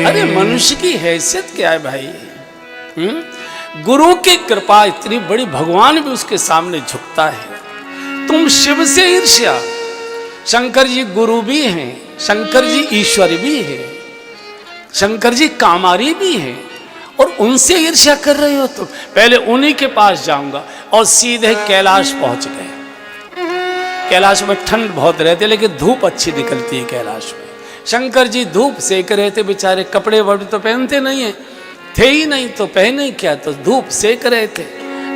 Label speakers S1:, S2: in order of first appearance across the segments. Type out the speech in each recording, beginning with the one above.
S1: अरे मनुष्य की हैसियत क्या है भाई? गुरु की कृपा इतनी बड़ी, भगवान भी उसके सामने झुकता है। तुम शिव से ईर्ष्या, शंकर जी गुरु भी हैं, शंकर जी ईश्वर भी है, शंकर जी कामारी भी है, और उनसे ईर्ष्या कर रहे हो तुम। पहले उन्हीं के पास जाऊंगा, और सीधे कैलाश पहुंच गए। कैलाश में ठंड बहुत रहती है, लेकिन धूप अच्छी निकलती है कैलाश में। शंकर जी धूप सेक रहे थे बेचारे, कपड़े वपड़े तो पहनते नहीं है, थे ही नहीं तो पहने क्या, तो धूप सेक रहे थे।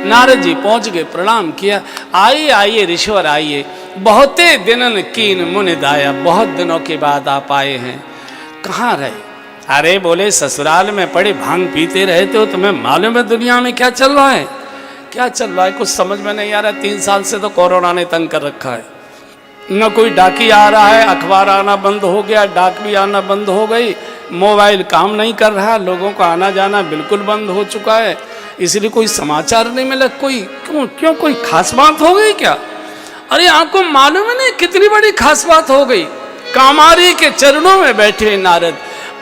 S1: नारद जी पहुंच गए, प्रणाम किया। आइए आइए ऋषिवर आइए, बहुते दिनन कीन मुनि दाया, बहुत दिनों के बाद आप आए हैं, कहाँ रहे? अरे बोले ससुराल में पड़े भांग पीते रहते हो, तुम्हें मालूम है दुनिया में क्या चल रहा है? क्या चल रहा है कुछ समझ में नहीं आ रहा। 3 साल से तो कोरोना ने तंग कर रखा है, न कोई डाकी आ रहा है, अखबार आना बंद हो गया, डाक भी आना बंद हो गई, मोबाइल काम नहीं कर रहा, लोगों का आना जाना बिल्कुल बंद हो चुका है, इसलिए कोई समाचार नहीं मिला। कोई क्यों कोई खास बात हो गई क्या? अरे आपको मालूम है नहीं कितनी बड़ी खास बात हो गई? कामारी के चरणों में बैठे नारद,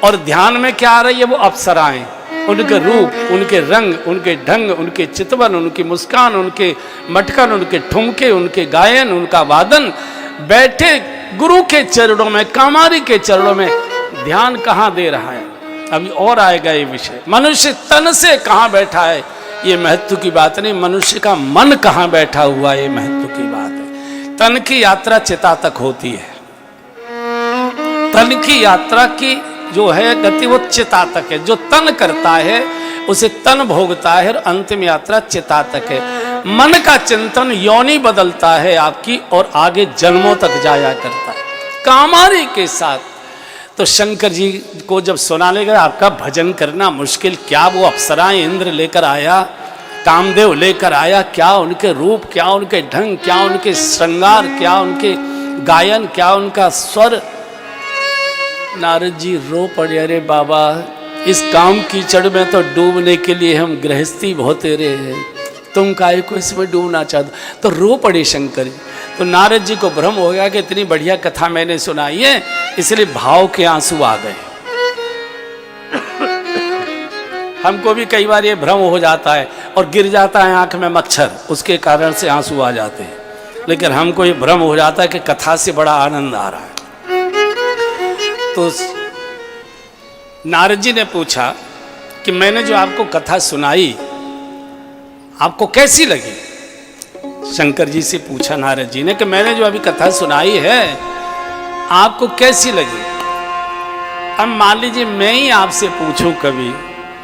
S1: और ध्यान में क्या आ रही है? वो अप्सराएं, उनके रूप, उनके रंग, उनके ढंग, उनके चितवन, उनकी मुस्कान, उनके मटकन, उनके ठुमके, उनके गायन, उनका वादन, बैठे गुरु के चरणों में, कामारी के चरणों में। ध्यान कहाँ दे रहा है? अभी और आएगा ये विषय। मनुष्य तन से कहाँ बैठा है, ये महत्व की बात नहीं, मनुष्य का मन कहाँ बैठा हुआ, ये महत्व की बात है। तन की यात्रा चिता तक होती है, तन की यात्रा की जो है गति वो चिता तक है। जो तन करता है उसे तन भोगता है, और अंतिम यात्रा चिता तक है। मन का चिंतन योनि बदलता है आपकी, और आगे जन्मों तक जाया करता है कामारी के साथ। तो शंकर जी को जब सुनाने गए आपका भजन करना मुश्किल, क्या वो अप्सराएं इंद्र लेकर आया, कामदेव लेकर आया, क्या उनके रूप, क्या उनके ढंग, क्या उनके श्रृंगार, क्या उनके गायन, क्या उनका स्वर। नारद जी रो पड़े, अरे बाबा इस काम कीचड़ में तो डूबने के लिए हम गृहस्थी बहुत रहे हैं, तुम काहे को इसमें डूबना चाहते? तो रो पड़े शंकर जी। तो नारद जी को भ्रम हो गया कि इतनी बढ़िया कथा मैंने सुनाई है, इसलिए भाव के आंसू आ गए। हमको भी कई बार ये भ्रम हो जाता है, और गिर जाता है आंख में मच्छर, उसके कारण से आंसू आ जाते हैं। लेकिन हमको ये भ्रम हो जाता है कि कथा से बड़ा आनंद आ रहा है। तो नारद जी ने पूछा कि मैंने जो आपको कथा सुनाई आपको कैसी लगी? शंकर जी से पूछा नारद जी ने कि मैंने जो अभी कथा सुनाई है आपको कैसी लगी? अब मान लीजिए मैं ही आपसे पूछूं कभी,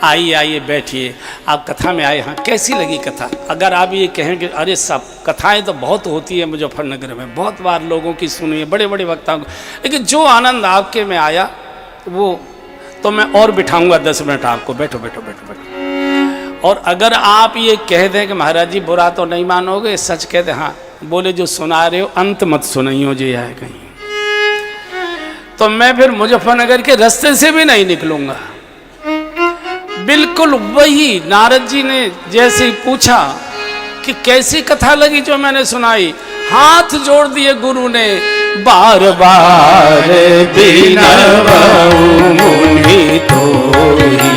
S1: आइए आइए बैठिए, आप कथा में आए, हाँ कैसी लगी कथा? अगर आप ये कहें कि अरे सब कथाएं तो बहुत होती है मुजफ्फरनगर में, बहुत बार लोगों की सुनी है, बड़े बड़े वक्ताओं को, लेकिन जो आनंद आपके में आया वो तो मैं और बिठाऊंगा 10 मिनट आपको, बैठो बैठो बैठो बैठो। और अगर आप ये कह दें कि महाराज जी बुरा तो नहीं मानोगे, सच कह दें, हाँ बोले जो सुना रहे हो अंत मत सुनाइयो जे आए कहीं, तो मैं फिर मुजफ्फरनगर के रास्ते से भी नहीं निकलूंगा। बिल्कुल वही नारद जी ने जैसे ही पूछा कि कैसी कथा लगी जो मैंने सुनाई, हाथ जोड़ दिए गुरु ने, बार बार बिनवऊ मुनि तोहि,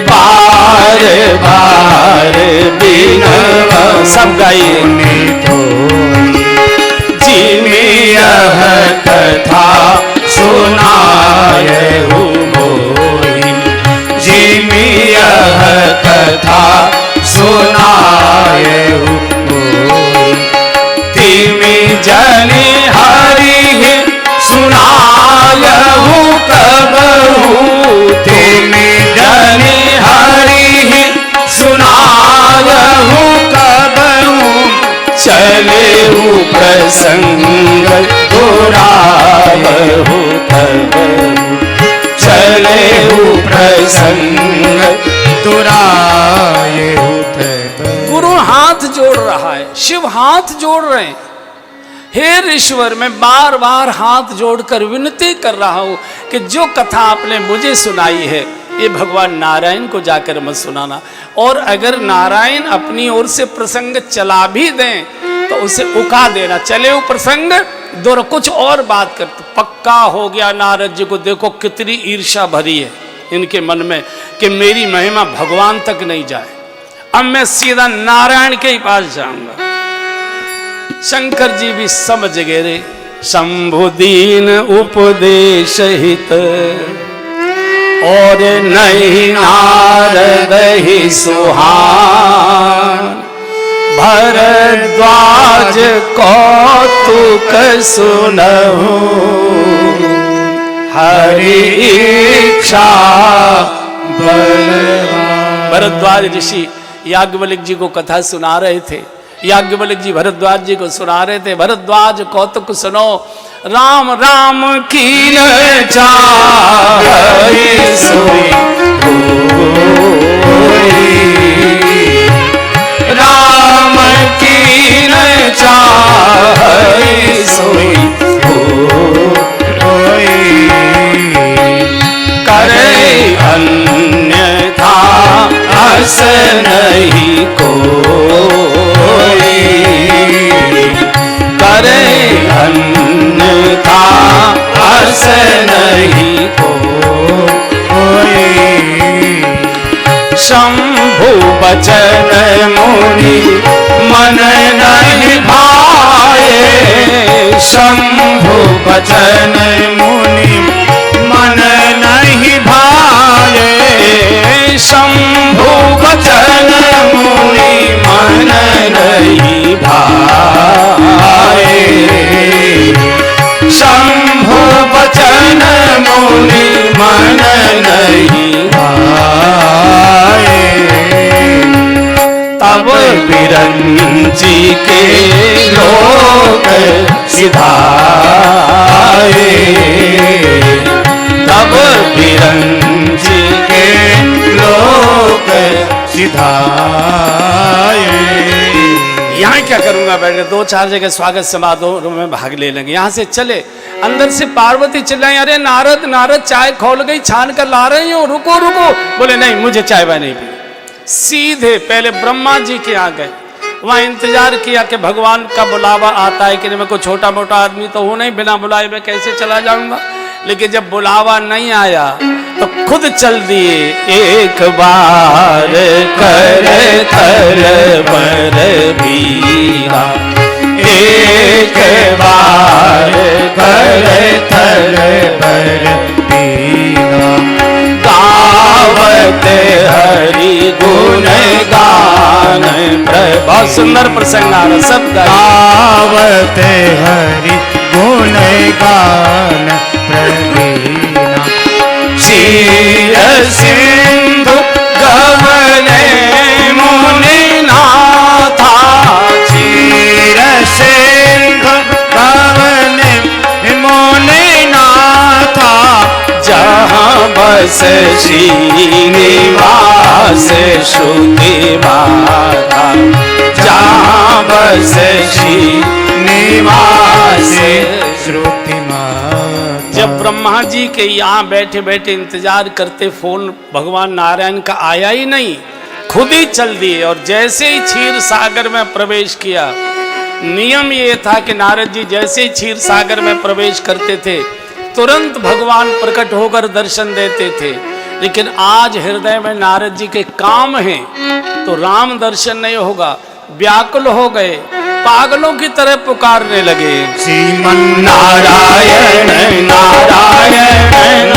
S1: बार बार बिनवऊ, सब गाइए, जिमे यह कथा सुनायहु मोहि, जिमे यह कथा सुनायहु मोहि, तिमि जनि हरि सुनायहु कबहु, तिमि जनि हरि सुनायहु कबहु, चलेहु प्रसंग दोहरायहु कबहु, चलेहु प्रसंग दोहरायहु कबहु। गुरु हाथ जोड़ रहा है, शिव हाथ जोड़ रहे हैं। हे ईश्वर, मैं बार बार हाथ जोड़कर विनती कर रहा हूं कि जो कथा आपने मुझे सुनाई है ये भगवान नारायण को जाकर मत सुनाना, और अगर नारायण अपनी ओर से प्रसंग चला भी दें तो उसे उका देना, चले वो प्रसंग दो कुछ और बात कर। पक्का हो गया नारद जी को, देखो कितनी ईर्ष्या भरी है, इनके मन में कि मेरी महिमा भगवान तक नहीं जाए, अब मैं सीधा नारायण के ही पास जाऊंगा। शंकर जी भी समझ गए रे, शंभु दीन उपदेश हित और नहीं नारद ही सुहान, भरद्वाज कौतुक सुनहु हरि इच्छा बलवान। भरद्वाज ऋषि याज्ञवल्क्य जी को कथा सुना रहे थे। याज्ञवल्क्य जी भरद्वाज जी को सुना रहे थे, भरद्वाज कौतुक सुनो, राम राम कीन चाहि सोई राम कीन चाहि सोई करे अन्यथा अस नहीं कोई, करे अन्यथा अस नहीं कोई। शंभु बचन मुनि मन नहीं भाए, शंभु बचन मुनि मन नहीं भाए, शंभु बचन मुनि मन नहीं भाए, शंभु बचन मुनि मन नहीं भाए। तब बिरंची के लोक सिधाए, तब बिरंची के लोक सिधाए। यहाँ क्या करूंगा बैठ के, दो चार जगह स्वागत समारोह में भाग ले लेंगे। यहाँ से चले, अंदर से पार्वती चिल्लाई, अरे नारद नारद चाय खोल गई, छान कर ला रही हूँ, रुको रुको। बोले नहीं, मुझे चाय वाय नहीं पी। सीधे पहले ब्रह्मा जी के यहाँ गए, वहाँ इंतजार किया कि भगवान का बुलावा आता है कि नहीं। मैं कोई छोटा मोटा आदमी तो हूँ नहीं, बिना बुलाए मैं कैसे चला जाऊंगा। लेकिन जब बुलावा नहीं आया तो खुद चल दिए। एक बार कर थर पर बीरा, एक बार कर थर पर बीरा, गावत हरि गुण गान। बहुत सुंदर प्रसंग आ रहा, सब गावत हरि गुण गान प्रवीणा। क्षीर सिंधु गवने मुनि नाथा, क्षीर सिंधु गवने मुनि नाथा, जहाँ बस श्रीनिवास श्रुति माता, जहाँ बस श्रीनिवास श्रुति माता। जब ब्रह्मा जी के यहाँ बैठे बैठे इंतजार करते, फोन भगवान नारायण का आया ही नहीं, खुद ही चल दिए। और जैसे ही क्षीर सागर में प्रवेश किया, नियम ये था कि नारद जी जैसे ही क्षीर सागर में प्रवेश करते थे, तुरंत भगवान प्रकट होकर दर्शन देते थे। लेकिन आज हृदय में नारद जी के काम हैं, तो राम दर्शन नहीं होगा। व्याकुल हो गए, पागलों की तरह पुकारने लगे, श्रीमन नारायण नारायण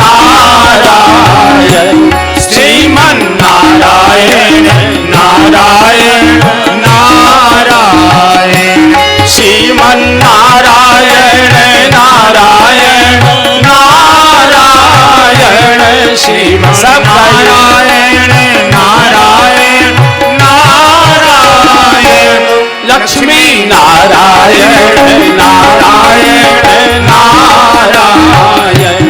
S1: नारायण, श्रीमन नारायण नारायण नारायण, श्रीमन नारायण नारायण नारायण, श्रीमन नारायण नारायण नारायण, लक्ष्मी नारायण नारायण नारायण,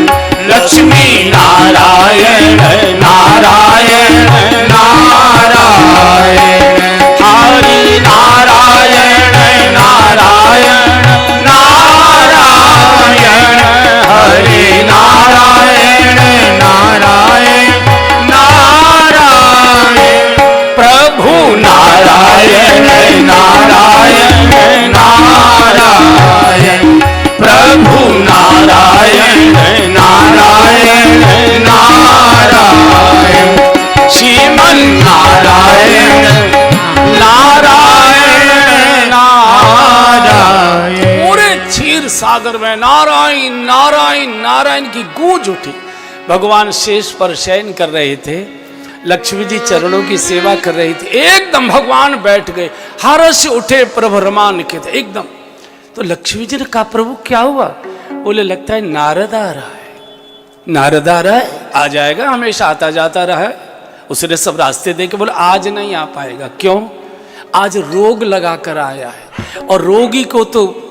S1: लक्ष्मी नारायण नारायण नारायण, हरि नारायण नारायण नारायण, हरि नारायण नारायण नारायण, प्रभु नारायण नारायण नारायण, प्रभु नारायण नारायण सागर में नारायण नारायण नारायण की गूंज उठी। भगवान शेष पर शयन कर रहे थे, लक्ष्मी जी चरणों की सेवा कर रही थी, एकदम भगवान बैठ गए, हर्ष उठे प्रभरमान के थे एकदम। तो लक्ष्मी जी ने कहा प्रभु क्या हुआ? बोले लगता है नारद आ रहा है। नारद आ रहा है? आ जाएगा, हमेशा आता जाता रहा है। उसने सब रास्ते देखे, बोले आज नहीं आ पाएगा। क्यों? आज रोग लगा कर आया है, और रोगी को तो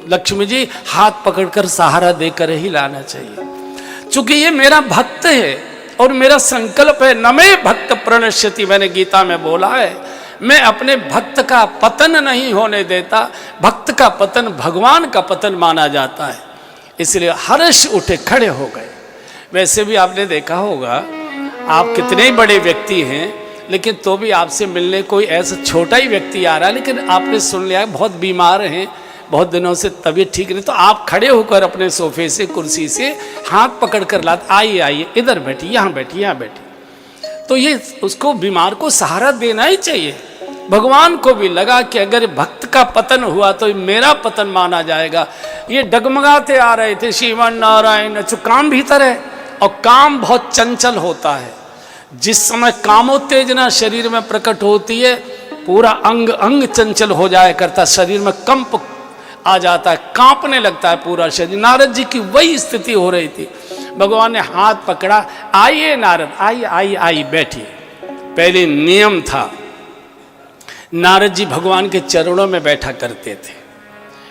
S1: लक्ष्मी जी हाथ पकड़कर सहारा देकर ही लाना चाहिए। चूंकि ये मेरा भक्त है और मेरा संकल्प है, न मे भक्त प्रणश्यति, मैंने गीता में बोला है, मैं अपने भक्त का पतन नहीं होने देता। भक्त का पतन भगवान का पतन माना जाता है, इसलिए हर्ष उठे, खड़े हो गए। वैसे भी आपने देखा होगा, आप कितने ही बड़े व्यक्ति हैं, लेकिन तो भी आपसे मिलने कोई ऐसा छोटा ही व्यक्ति आ रहा है, लेकिन आपने सुन लिया बहुत बीमार हैं, बहुत दिनों से तबीयत ठीक नहीं, तो आप खड़े होकर अपने सोफे से, कुर्सी से हाथ पकड़ कर लाते, आइए आइए इधर बैठिए, यहाँ बैठिए, यहाँ बैठिए। तो ये उसको, बीमार को सहारा देना ही चाहिए। भगवान को भी लगा कि अगर भक्त का पतन हुआ तो मेरा पतन माना जाएगा। ये डगमगाते आ रहे थे, श्रीमान नारायण। काम भीतर है, और काम बहुत चंचल होता है। जिस समय कामोत्तेजना शरीर में प्रकट होती है, पूरा अंग अंग चंचल हो जाया करता, शरीर में कंप आ जाता है, कांपने लगता है पूरा शरीर। नारद जी की वही स्थिति हो रही थी। भगवान ने हाथ पकड़ा, आइए नारद, आइए आइए आइए बैठिए। पहले नियम था, नारद जी भगवान के चरणों में बैठा करते थे,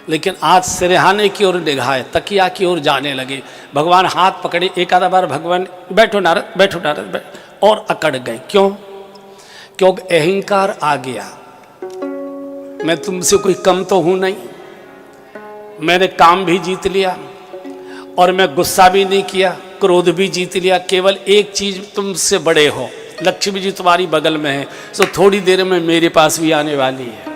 S1: लेकिन आज सिरहाने की ओर निगाह, तकिया की ओर जाने लगे। भगवान हाथ पकड़े, एक आधा बार भगवान बैठो नारद, बैठो नारद, बैठो, और अकड़ गए। क्यों? क्योंकि अहंकार आ गया। मैं तुमसे कोई कम तो हूं नहीं, मैंने काम भी जीत लिया, और मैं गुस्सा भी नहीं किया, क्रोध भी जीत लिया। केवल एक चीज तुमसे बड़े हो, लक्ष्मी जी तुम्हारी बगल में है, सो थोड़ी देर में मेरे पास भी आने वाली है।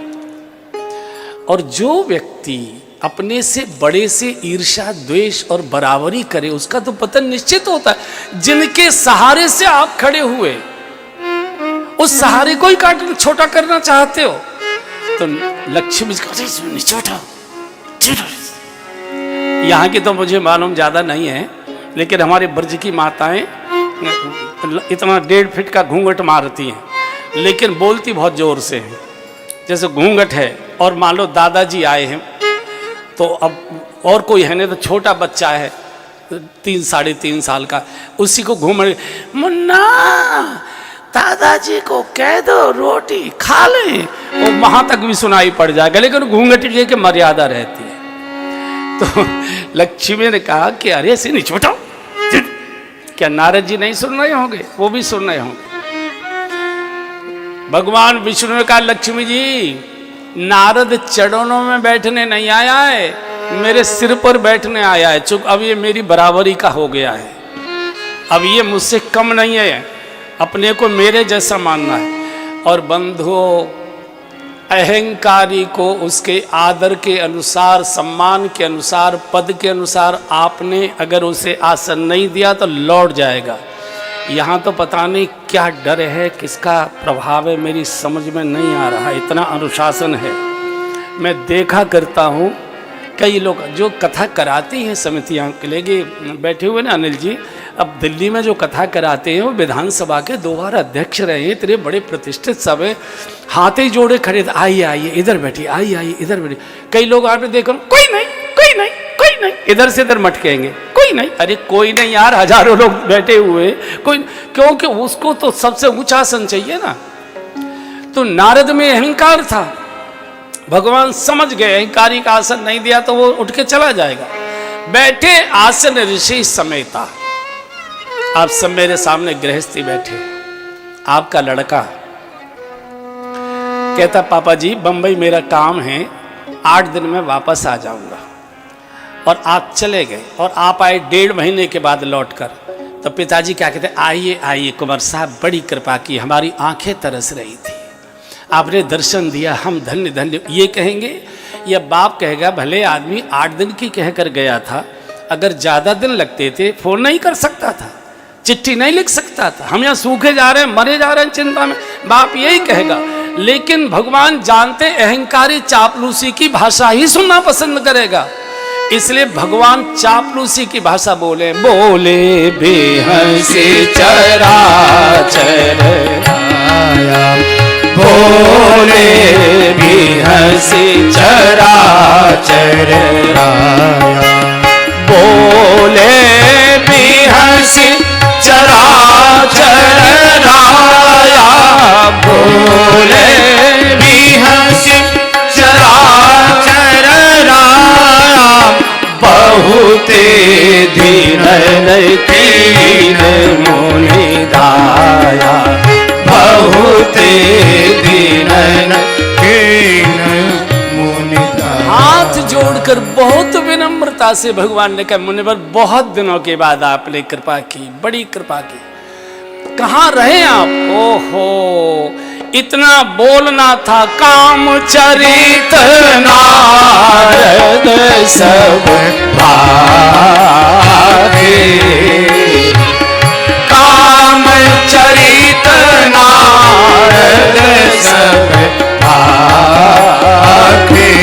S1: और जो व्यक्ति अपने से बड़े से ईर्ष्या, द्वेष और बराबरी करे, उसका तो पतन निश्चित होता है। जिनके सहारे से आप खड़े हुए, उस सहारे को ही काट छोटा करना चाहते हो, तो लक्ष्मी जी छोटा। यहाँ की तो मुझे मालूम ज्यादा नहीं है, लेकिन हमारे ब्रज की माताएं इतना 1.5 फीट का घूंघट मारती हैं, लेकिन बोलती बहुत जोर से हैं। जैसे घूंघट है, और मान लो दादाजी आए हैं, तो अब और कोई है नहीं, तो छोटा बच्चा है 3-3.5 साल का, उसी को घूम, मुन्ना दादाजी को कह दो रोटी खा ले, वो वहां तक भी सुनाई पड़ जाएगा, लेकिन घूंघट की मर्यादा रहती है। तो लक्ष्मी ने कहा कि अरे ऐसे नहीं छोटा, क्या नारद जी नहीं सुन रहे होंगे? वो भी सुन रहे होंगे। भगवान विष्णु ने कहा, लक्ष्मी जी, नारद चरणों में बैठने नहीं आया है, मेरे सिर पर बैठने आया है। चूंकि अब ये मेरी बराबरी का हो गया है, अब ये मुझसे कम नहीं है, अपने को मेरे जैसा मानना है। और बंधुओं, अहंकारी को उसके आदर के अनुसार, सम्मान के अनुसार, पद के अनुसार आपने अगर उसे आसन नहीं दिया तो लौट जाएगा। यहाँ तो पता नहीं क्या डर है, किसका प्रभाव है, मेरी समझ में नहीं आ रहा। इतना अनुशासन है। मैं देखा करता हूँ कई लोग जो कथा कराती हैं समितियाँ के लिए बैठे हुए ना, अनिल जी, अब दिल्ली में जो कथा कराते हैं वो विधानसभा के 2 बार अध्यक्ष रहे हैं, इतने बड़े प्रतिष्ठित सब है, हाथ ही जोड़े खड़े, आइए आइए इधर बैठिए, आइए आइए इधर बैठिए। कई लोग आपने देखो, कोई नहीं कोई नहीं कोई नहीं, इधर से इधर मटकेंगे, कोई नहीं। अरे कोई नहीं यार, हजारों लोग बैठे हुए, कोई, क्योंकि उसको तो सबसे ऊंचा आसन चाहिए ना। तो नारद में अहंकार था, भगवान समझ गए अहंकारी का आसन नहीं दिया तो वो उठ के चला जाएगा। बैठे आसन ऋषि समेता। आप सब मेरे सामने गृहस्थी बैठे, आपका लड़का कहता पापा जी बंबई मेरा काम है, 8 दिन में वापस आ जाऊंगा। और आप चले गए और आप आए 1.5 महीने के बाद लौटकर। तो पिताजी क्या कहते, आइए आइए कुंवर साहब, बड़ी कृपा की, हमारी आंखें तरस रही थी, आपने दर्शन दिया, हम धन्य धन्य ये कहेंगे। या बाप कहेगा भले आदमी 8 दिन की कहकर गया था, अगर ज़्यादा दिन लगते थे फ़ोन नहीं कर सकता था, चिट्ठी नहीं लिख सकता था, हम यहाँ सूखे जा रहे हैं, मरे जा रहे हैं चिंता में, बाप यही कहेगा। लेकिन भगवान जानते अहंकारी चापलूसी की भाषा ही सुनना पसंद करेगा। इसलिए भगवान चापलूसी की भाषा बोले, बोले बेहंसी चराचर राया, बोले बेहंसी चराचर राया, बोले बेहंसी चराचर राया, बोले बेहंसी चराचर राया, बहुते दीन कीन मुनि दाया, बहुते दीन कीन मुनि दाया। हाथ जोड़कर बहुत विनम्रता से भगवान ने कहा, मुनिवर बहुत दिनों के बाद आपने कृपा की, बड़ी कृपा की, कहाँ रहे आप? ओहो, इतना बोलना था, काम चरित नारद सब भागे, काम चरित नारद सब भागे,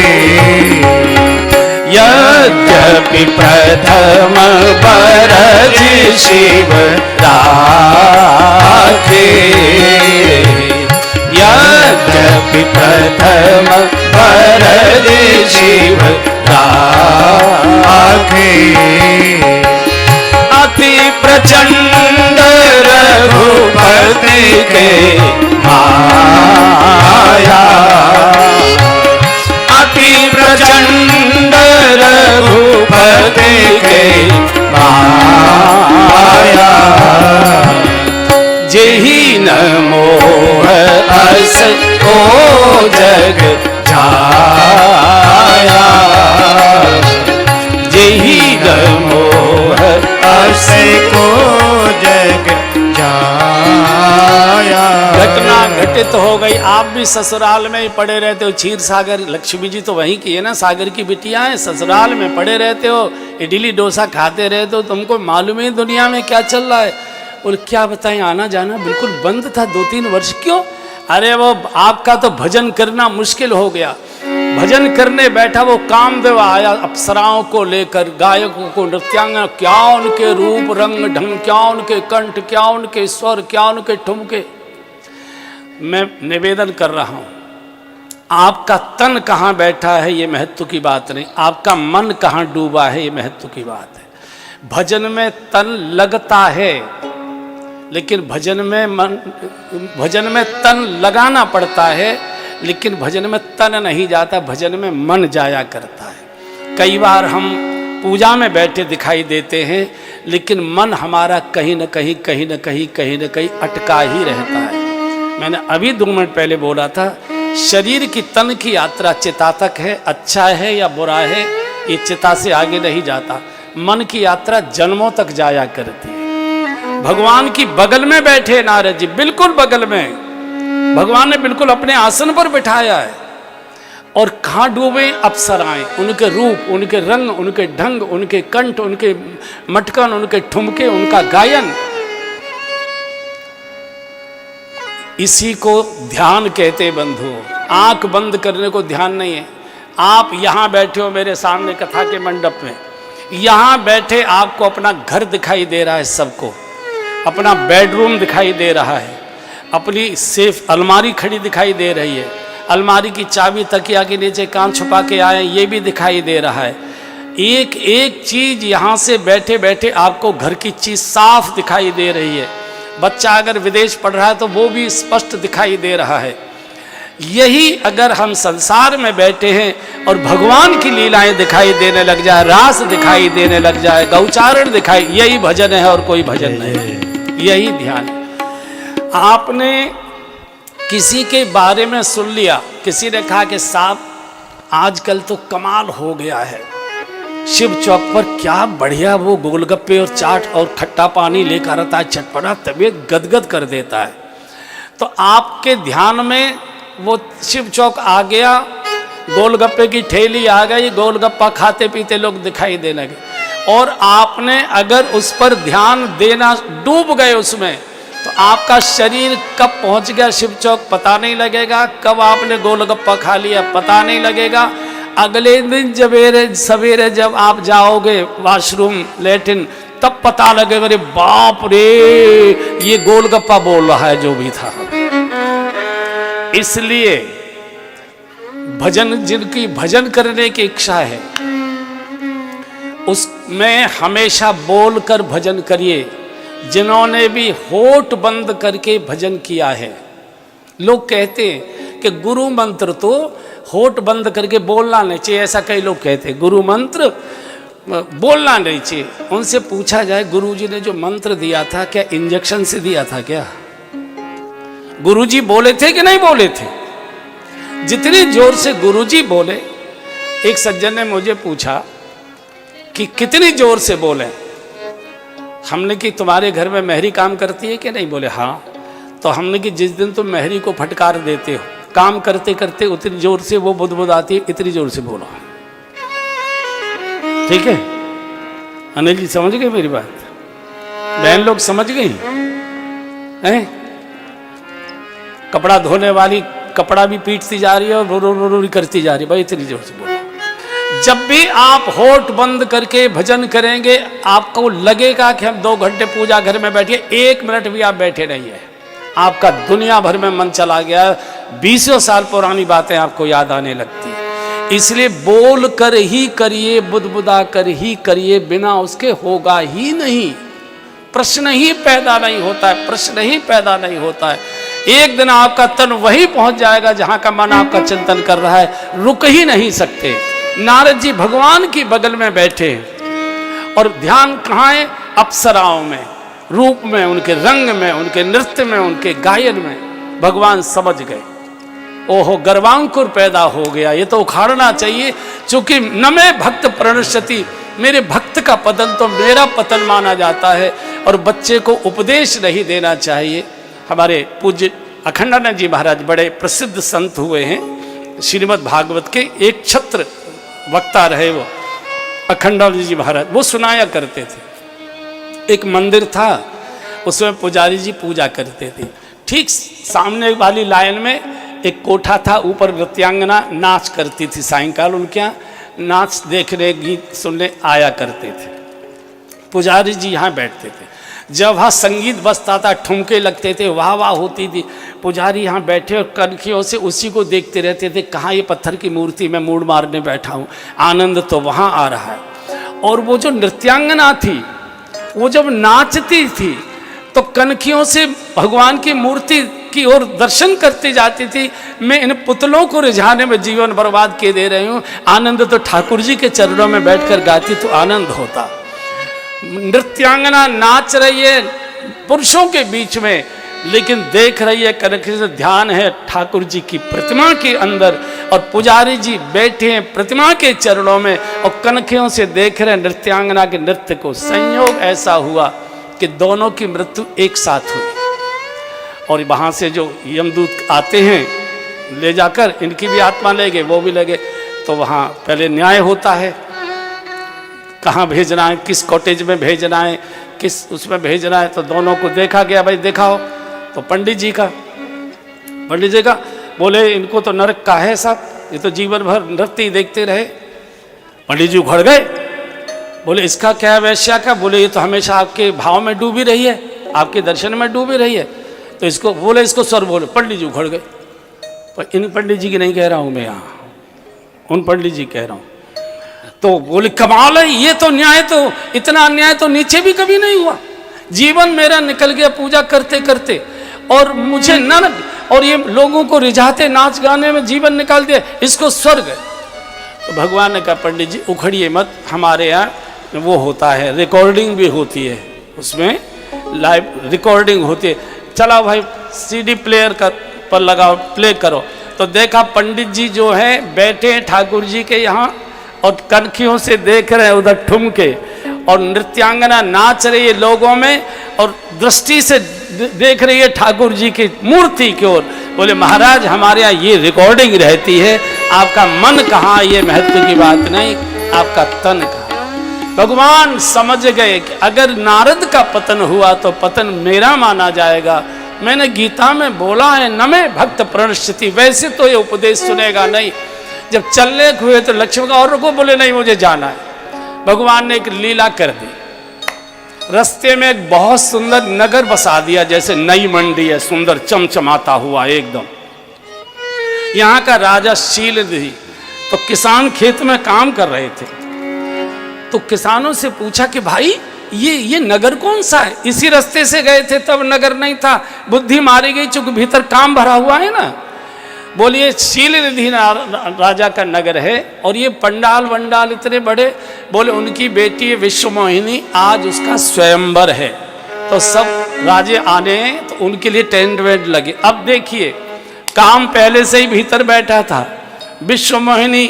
S1: यद्यपि प्रथम बरज शिव राखे, यद्यपि प्रथम बरज शिव राखे, अति प्रचंड रघुपति के माया, अति प्रचंड रघुपति के माया, जेहि न मोह अस को जग जाया, जेहि न मोह अस को जग जाया। घटना घटित हो गई, आप भी ससुराल में ही पड़े रहते हो। क्षीर सागर लक्ष्मी जी तो वहीं की है ना, सागर की बिटिया है, ससुराल में पड़े रहते हो, इडली डोसा खाते रहते हो, तुमको मालूम है दुनिया में क्या चल रहा है। और क्या बताएं, आना जाना बिल्कुल बंद था 2-3 वर्ष। क्यों? अरे वो आपका तो भजन करना मुश्किल हो गया। भजन करने बैठा वो कामदेव आया अप्सराओं को लेकर, गायकों को, नृत्यांगना, क्या उनके रूप रंग ढंग, क्या उनके कंठ, क्या उनके स्वर, क्या उनके ठुमके। मैं निवेदन कर रहा हूं, आपका तन कहाँ बैठा है ये महत्व की बात नहीं, आपका मन कहाँ डूबा है ये महत्व की बात है। भजन में तन लगता है, लेकिन भजन में तन लगाना पड़ता है, लेकिन भजन में तन नहीं जाता, भजन में मन जाया करता है। कई बार हम पूजा में बैठे दिखाई देते हैं, लेकिन मन हमारा कहीं न कहीं अटका ही रहता है। मैंने अभी 2 मिनट पहले बोला था, शरीर की तन की यात्रा चिता तक है, अच्छा है या बुरा है ये चिता से आगे नहीं जाता। मन की यात्रा जन्मों तक जाया करती है। भगवान की बगल में बैठे नारद जी, बिल्कुल बगल में भगवान ने बिल्कुल अपने आसन पर बिठाया है। और कहाँ डूबे? अप्सराएं, उनके रूप, उनके रंग, उनके ढंग, उनके कंठ, उनके मटकन, उनके ठुमके, उनका गायन। इसी को ध्यान कहते बंधु। आंख बंद करने को ध्यान नहीं है। आप यहाँ बैठे हो मेरे सामने कथा के मंडप में, यहाँ बैठे आपको अपना घर दिखाई दे रहा है, सबको अपना बेडरूम दिखाई दे रहा है, अपनी सेफ अलमारी खड़ी दिखाई दे रही है, अलमारी की चाबी तकिया के नीचे कान छुपा के आए ये भी दिखाई दे रहा है। एक एक चीज यहाँ से बैठे बैठे आपको घर की चीज साफ दिखाई दे रही है। बच्चा अगर विदेश पढ़ रहा है तो वो भी स्पष्ट दिखाई दे रहा है। यही अगर हम संसार में बैठे हैं और भगवान की लीलाएं दिखाई देने लग जाए, रास दिखाई देने लग जाए, गौचारण दिखाई, यही भजन है और कोई भजन नहीं, यही ध्यान है। आपने किसी के बारे में सुन लिया, किसी ने कहा कि साहब आजकल तो कमाल हो गया है, शिव चौक पर क्या बढ़िया वो गोलगप्पे और चाट और खट्टा पानी लेकर आता है, चटपटा, तबीयत गदगद कर देता है। तो आपके ध्यान में वो शिव चौक आ गया, गोलगप्पे की ठेली आ गई, गोलगप्पा खाते पीते लोग दिखाई देने लगे, और आपने अगर उस पर ध्यान देना, डूब गए उसमें, तो आपका शरीर कब पहुंच गया शिव चौक पता नहीं लगेगा, कब आपने गोलगप्पा खा लिया पता नहीं लगेगा। अगले दिन सवेरे जब आप जाओगे वॉशरूम लेटिन, तब पता लगेगा अरे बाप रे ये गोलगप्पा बोल रहा है जो भी था। इसलिए भजन, जिनकी भजन करने की इच्छा है उसमें हमेशा बोलकर भजन करिए। जिन्होंने भी होठ बंद करके भजन किया है, लोग कहते हैं कि गुरु मंत्र तो होठ बंद करके बोलना नहीं चाहिए, ऐसा कई लोग कहते हैं गुरु मंत्र बोलना नहीं चाहिए। उनसे पूछा जाए गुरुजी ने जो मंत्र दिया था क्या इंजेक्शन से दिया था क्या? गुरुजी बोले थे कि नहीं बोले थे? जितनी जोर से गुरुजी बोले, एक सज्जन ने मुझे पूछा कि कितनी जोर से बोले। हमने कि तुम्हारे घर में मेहरी काम करती है कि नहीं? बोले हाँ। तो हमने कि जिस दिन तुम मेहरी को फटकार देते हो, काम करते करते उतनी जोर से वो बुदबुद आती है, इतनी जोर से बोलो। ठीक है अनिल जी, समझ गए मेरी बात? बहन लोग समझ गई हैं? कपड़ा धोने वाली कपड़ा भी पीटती जा रही है और रो रो करती जा रही है, भाई इतनी जोर से बोलो। जब भी आप होठ बंद करके भजन करेंगे, आपको लगेगा कि हम 2 घंटे पूजा घर में बैठे, 1 मिनट भी आप बैठे नहीं है, आपका दुनिया भर में मन चला गया, 20 साल पुरानी बातें आपको याद आने लगती है। इसलिए बोल कर ही करिए, बुदबुदा कर ही करिए, बिना उसके होगा ही नहीं। प्रश्न ही पैदा नहीं होता है, प्रश्न ही पैदा नहीं होता है। एक दिन आपका तन वही पहुंच जाएगा जहां का मन आपका चिंतन कर रहा है, रुक ही नहीं सकते। नारद जी भगवान की बगल में बैठे और ध्यान कहाँ है? अप्सराओं में, रूप में, उनके रंग में, उनके नृत्य में, उनके गायन में भगवान समझ गए। ओहो गर्वांकुर पैदा हो गया, ये तो उखाड़ना चाहिए। चूंकि न मैं भक्त प्रणश्यति, मेरे भक्त का पतन तो मेरा पतन माना जाता है और बच्चे को उपदेश नहीं देना चाहिए। हमारे पूज्य अखंडानंद जी महाराज बड़े प्रसिद्ध संत हुए हैं, श्रीमद् भागवत के एक छत्र वक्ता रहे वो अखंडानंद जी महाराज। वो सुनाया करते थे। एक मंदिर था, उसमें पुजारी जी पूजा करते थे। ठीक सामने वाली लाइन में एक कोठा था, ऊपर नृत्यांगना नाच करती थी। सायंकाल उनके यहाँ नाच देखने, गीत सुनने आया करते थे। पुजारी जी यहाँ बैठते थे। जब वहाँ संगीत बजता था, ठुमके लगते थे, वाह वाह होती थी, पुजारी यहाँ बैठे और कनखियों से उसी को देखते रहते थे। कहाँ ये पत्थर की मूर्ति, मैं मूड मारने बैठा हूँ, आनंद तो वहाँ आ रहा है। और वो जो नृत्यांगना थी, वो जब नाचती थी तो कनखियों से भगवान की मूर्ति की ओर दर्शन करती जाती थी। मैं इन पुतलों को रिझाने में जीवन बर्बाद किए दे रही हूँ, आनंद तो ठाकुर जी के चरणों में बैठकर गाती तो आनंद होता। नृत्यांगना नाच रही है पुरुषों के बीच में, लेकिन देख रही है कनखी से, ध्यान है ठाकुर जी की प्रतिमा के अंदर, और पुजारी जी बैठे हैं प्रतिमा के चरणों में और कनखियों से देख रहे हैं नृत्यांगना के नृत्य को। संयोग ऐसा हुआ कि दोनों की मृत्यु एक साथ हुई। और वहाँ से जो यमदूत आते हैं ले जाकर, इनकी भी आत्मा ले गए, वो भी ले गए। तो वहाँ पहले न्याय होता है, कहाँ भेजना है, किस कॉटेज में भेजना है, किस उसमें भेजना है। तो दोनों को देखा गया, भाई दिखाओ। तो पंडित जी का बोले इनको तो नरक का है साहब, ये तो जीवन भर नृत्य ही देखते रहे। पंडित जी उखड़ गए, बोले इसका क्या है वैश्या का? बोले ये तो हमेशा आपके भाव में डूबी रही है, आपके दर्शन में डूबी रही है, तो इसको बोले, इसको स्वर बोले। पंडित जी उखड़ गए। पर इन पंडित जी की नहीं कह रहा हूँ मैं, यहाँ उन पंडित जी कह रहा हूँ। तो बोले कमाल है, ये तो न्याय, तो इतना अन्याय तो नीचे भी कभी नहीं हुआ। जीवन मेरा निकल गया पूजा करते करते, और मुझे नरक, और ये लोगों को रिझाते नाच गाने में जीवन निकाल दिया, इसको स्वर्ग। तो भगवान ने कहा पंडित जी उखड़िए मत, हमारे यहाँ वो होता है, रिकॉर्डिंग भी होती है, उसमें लाइव रिकॉर्डिंग होती है। चला भाई सीडी प्लेयर पर लगाओ, प्ले करो। तो देखा पंडित जी जो है बैठे हैं ठाकुर जी के यहाँ और कनखियों से देख रहे हैं उधर ठुमके, और नृत्यांगना नाच रही है लोगों में और दृष्टि से देख रही है ठाकुर जी की मूर्ति की ओर। बोले महाराज हमारे यहाँ ये रिकॉर्डिंग रहती है, आपका मन कहाँ, ये महत्व की बात नहीं, आपका तन कहाँ। भगवान समझ गए कि अगर नारद का पतन हुआ तो पतन मेरा माना जाएगा। मैंने गीता में बोला है, न मैं भक्त प्रणश्यति, वैसे तो ये उपदेश सुनेगा नहीं। जब चलने हुए तो लक्ष्मण का और रुको, बोले नहीं मुझे जाना है। भगवान ने एक लीला कर दी, रास्ते में एक बहुत सुंदर नगर बसा दिया, जैसे नई मंडी है, सुंदर चमचमाता हुआ एकदम। यहाँ का राजा शीलनिधि, तो किसान खेत में काम कर रहे थे, तो किसानों से पूछा कि भाई ये नगर कौन सा है? इसी रास्ते से गए थे तब नगर नहीं था, बुद्धि मारी गई चूंकि भीतर काम भरा हुआ है ना। बोलिए शीलनिधि राजा का नगर है, और ये पंडाल वंडाल इतने बड़े। बोले उनकी बेटी विश्वमोहिनी, आज उसका स्वयंवर है, तो सब राजे आने हैं, तो उनके लिए टेंट वेंट लगे। अब देखिए काम पहले से ही भीतर बैठा था, विश्वमोहिनी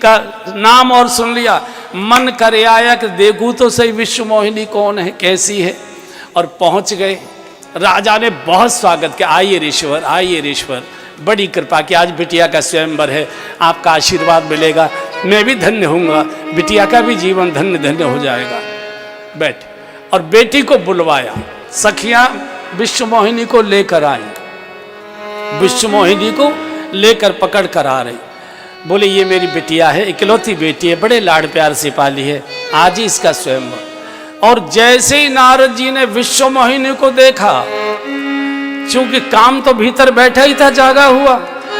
S1: का नाम और सुन लिया, मन करे आया कि देखूं तो सही विश्वमोहिनी कौन है, कैसी है। और पहुंच गए। राजा ने बहुत स्वागत किया, आइए ऋषिवर, आइए ऋषिवर, बड़ी कृपा की आज बिटिया का स्वयंवर है, आपका आशीर्वाद मिलेगा, मैं भी धन्य होऊंगा, बिटिया का भी जीवन धन्य धन्य हो जाएगा। बैठ। और बेटी को बुलवाया, सखियां विश्वमोहिनी को लेकर आई, विश्वमोहिनी को लेकर पकड़ कर आ रही। बोले ये मेरी बिटिया है, इकलौती बेटी है, बड़े लाड़ प्यार से पाली है, आज ही इसका स्वयंवर। और जैसे ही नारद जी ने विश्वमोहिनी को देखा, चूंकि काम तो भीतर बैठा ही था जागा हुआ,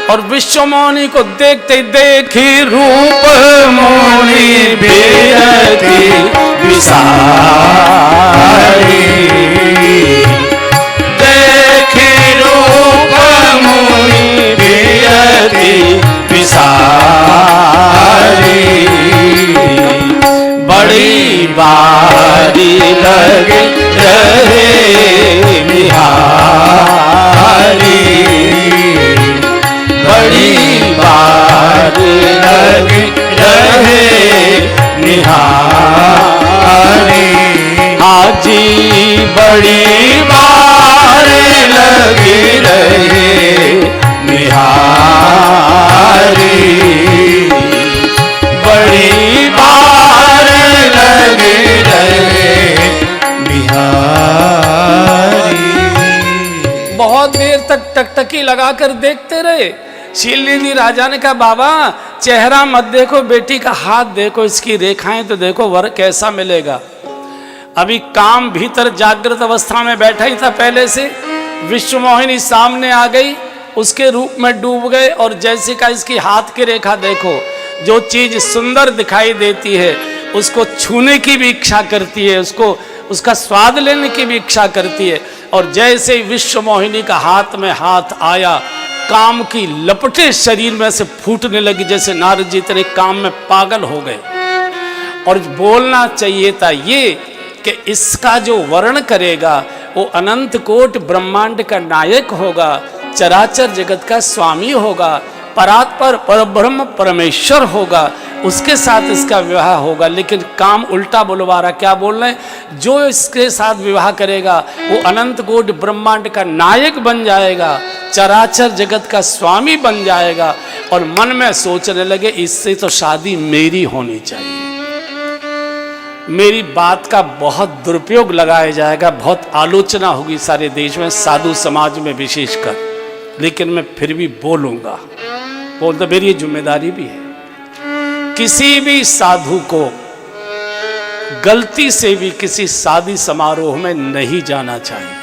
S1: और विश्वमोहिनी को देखते ही देखी रूप मोहिनी बेटी विसारी, देखी रूप मोहिनी बेटी विसारी, बड़ी बारी लगे रहे निहारी, बड़ी बारी लगे रहे निहारी, हाजी बड़ी बारी लगी रहे निहारी, बड़ी बार लगी रहे निहारी। बहुत देर तक टकटकी लगाकर देखते रहे। शीलनिधि राजा ने कहा बाबा चेहरा मत देखो, बेटी का हाथ देखो, इसकी रेखाएं तो देखो, वर कैसा मिलेगा। अभी काम भीतर जागृत अवस्था में बैठा ही था पहले से। विश्वमोहिनी सामने आ गई, उसके रूप में डूब गए, और जैसे का इसकी हाथ की रेखा देखो, जो चीज सुंदर दिखाई देती है उसको छूने की भी इच्छा करती है, उसको उसका स्वाद लेने की भी इच्छा करती है। और जैसे ही विश्वमोहिनी का हाथ में हाथ आया, काम की लपटें शरीर में से फूटने लगी, जैसे नारद जी इतने काम में पागल हो गए। और बोलना चाहिए था ये कि इसका जो वर्ण करेगा वो अनंत कोट ब्रह्मांड का नायक होगा, चराचर जगत का स्वामी होगा, परात्पर परब्रह्म परमेश्वर होगा, उसके साथ इसका विवाह होगा। लेकिन काम उल्टा बुलवा रहा। क्या बोल रहे हैं? जो इसके साथ विवाह करेगा वो अनंत कोट ब्रह्मांड का नायक बन जाएगा, चराचर जगत का स्वामी बन जाएगा। और मन में सोचने लगे इससे तो शादी मेरी होनी चाहिए, मेरी बात का बहुत दुरुपयोग लगाया जाएगा, बहुत आलोचना होगी सारे देश में, साधु समाज में विशेषकर, लेकिन मैं फिर भी बोलूंगा। बोलते मेरी ये जिम्मेदारी भी है। किसी भी साधु को गलती से भी किसी शादी समारोह में नहीं जाना चाहिए,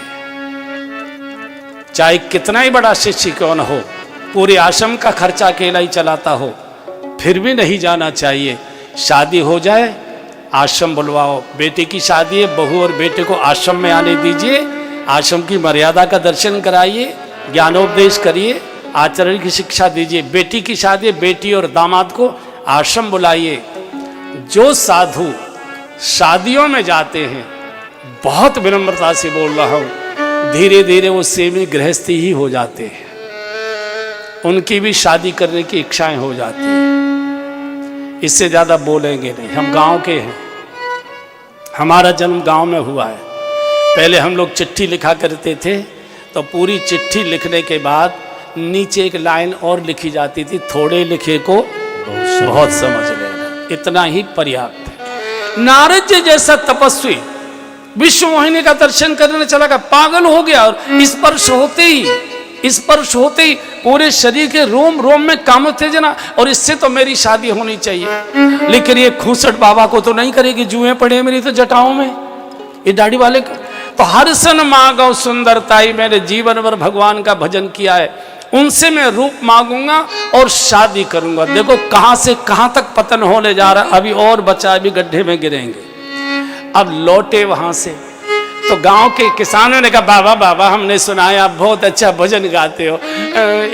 S1: चाहे कितना ही बड़ा शिष्य क्यों न हो, पूरे आश्रम का खर्चा अकेला ही चलाता हो, फिर भी नहीं जाना चाहिए। शादी हो जाए आश्रम बुलवाओ, बेटे की शादी है, बहू और बेटे को आश्रम में आने दीजिए, आश्रम की मर्यादा का दर्शन कराइए, ज्ञानोपदेश करिए, आचरण की शिक्षा दीजिए। बेटी की शादी है, बेटी और दामाद को आश्रम बुलाइए। जो साधु शादियों में जाते हैं, बहुत विनम्रता से बोल रहा हूँ, धीरे धीरे वो सेमी गृहस्थी ही हो जाते हैं, उनकी भी शादी करने की इच्छाएं हो जाती हैं। इससे ज़्यादा बोलेंगे नहीं। हम गांव के हैं, हमारा जन्म गांव में हुआ है। पहले हम लोग चिट्ठी लिखा करते थे, तो पूरी चिट्ठी लिखने के बाद नीचे एक लाइन और लिखी जाती थी, थोड़े लिखे को बहुत समझ लेना, इतना ही पर्याप्त है। नारद जी जैसा तपस्वी विश्वमोहिनी का दर्शन करने चला गया, पागल हो गया, और स्पर्श होते ही स्पर्श होते ही पूरे शरीर के रोम रोम में काम उत्तेजना, और इससे तो मेरी शादी होनी चाहिए। लेकिन ये खूसट बाबा को तो नहीं करेगी, जुएं पड़े मेरी तो जटाओं में, ये दाढ़ी वाले को। तो हर सन मांगो सुंदरताई, मैंने जीवन भर भगवान का भजन किया है, उनसे मैं रूप मांगूंगा और शादी करूंगा। देखो कहां से कहां तक पतन होने जा रहा, अभी और बचा, अभी गड्ढे में गिरेंगे। अब लौटे वहां से तो गांव के किसानों ने कहा, बाबा बाबा हमने सुना है आप बहुत अच्छा भजन गाते हो,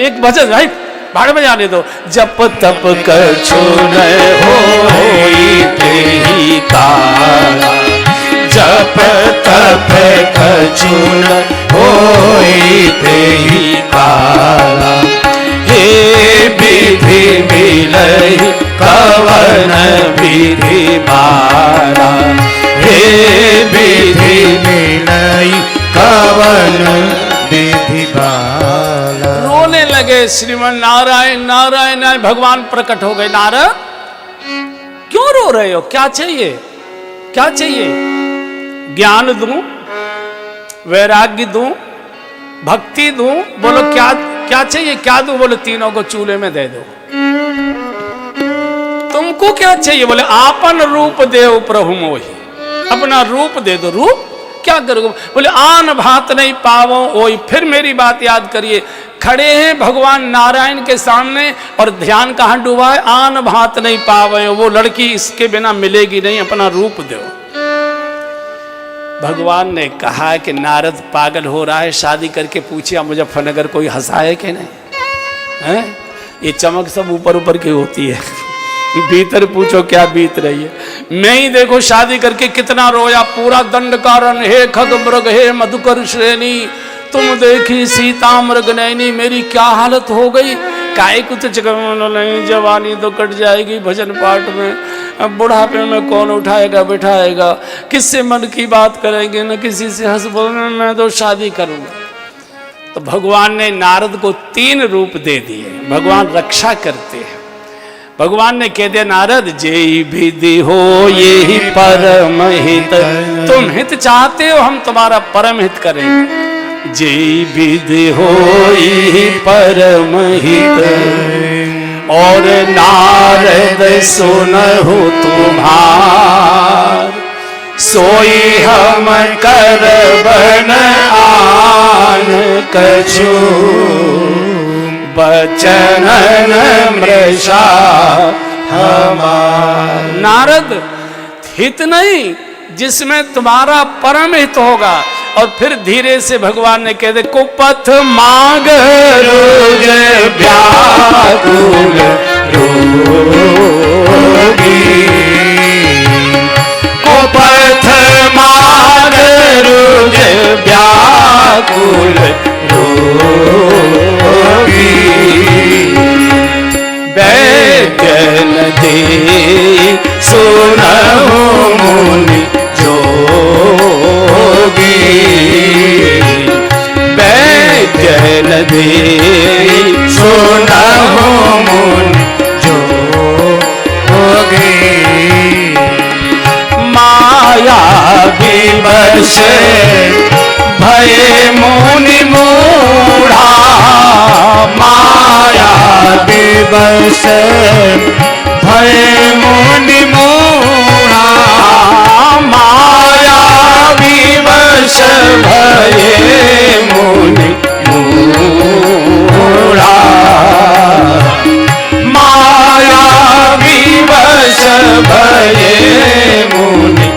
S1: एक भजन भाई भाड़ में जाने दो। जप तप कछु न होई तेहि काला, जप तप कछु न होई तेहि काला, हे विधि मिलहि कवन विधि बाला, हे विधि मिलहि कवन विधि बाला। रोने लगे श्रीमन नारायण नारायण नारायण, भगवान प्रकट हो गए। नारद क्यों रो रहे हो, क्या चाहिए, क्या चाहिए? ज्ञान दूं, वैराग्य दूं, भक्ति दूं? बोलो क्या क्या चाहिए, क्या दूं? बोले तीनों को चूल्हे में दे दो। तुमको क्या चाहिए? बोले आपन रूप देव प्रभु मोहि, अपना रूप दे दो। रूप क्या करोगे? बोले आन भात नहीं पावो ओई। फिर मेरी बात याद करिए, खड़े हैं भगवान नारायण के सामने और ध्यान कहां डूबा है? आन भात नहीं पावे, वो लड़की इसके बिना मिलेगी नहीं, अपना रूप दो। भगवान ने कहा कि नारद पागल हो रहा है, शादी करके पूछिए मुजफ्फरनगर कोई हंसा है कि नहीं है? ये चमक सब ऊपर ऊपर की होती है, भीतर पूछो क्या बीत रही है। मैं ही देखो शादी करके कितना रोया, पूरा दंड कारण, हे खग मृग हे मधुकर श्रेणी, तुम देखी सीता मृग नैनी, मेरी क्या हालत हो गई। काय कुछ नहीं, जवानी तो कट जाएगी भजन पाठ में, अब बुढ़ापे में कौन उठाएगा बिठाएगा, किससे मन की बात करेंगे, न किसी से हंस बोलने, मैं तो शादी करूंगा। तो भगवान ने नारद को 3 रूप दे दिए, भगवान रक्षा करते हैं। भगवान ने कह दिया नारद जेहि विधि हो यही परम हित, तुम हित चाहते हो हम तुम्हारा परम हित करेंगे। जेहि विधि हो यही परम हित, और नारद सुनहु तुम्हार, सोई हम करबन आन कछु, बचनन मृषा हमार। नारद हित नहीं जिसमें तुम्हारा परम हित होगा। और फिर धीरे से भगवान ने कह दे, कुपथ मांग रोज व्याकुल रोगी, कुपथ मांग रोज व्याकुल रोगी, वैद्यन दे सुनहु मुनि जोगी, वैद्यन दे सुनहु मुनि जोगी, माया विवश भय मुनि मूढ़ा, माया विवश भय मुनि मूढ़ा, माया विवश भय मुनि मूढ़ा, माया विवश भय मुनि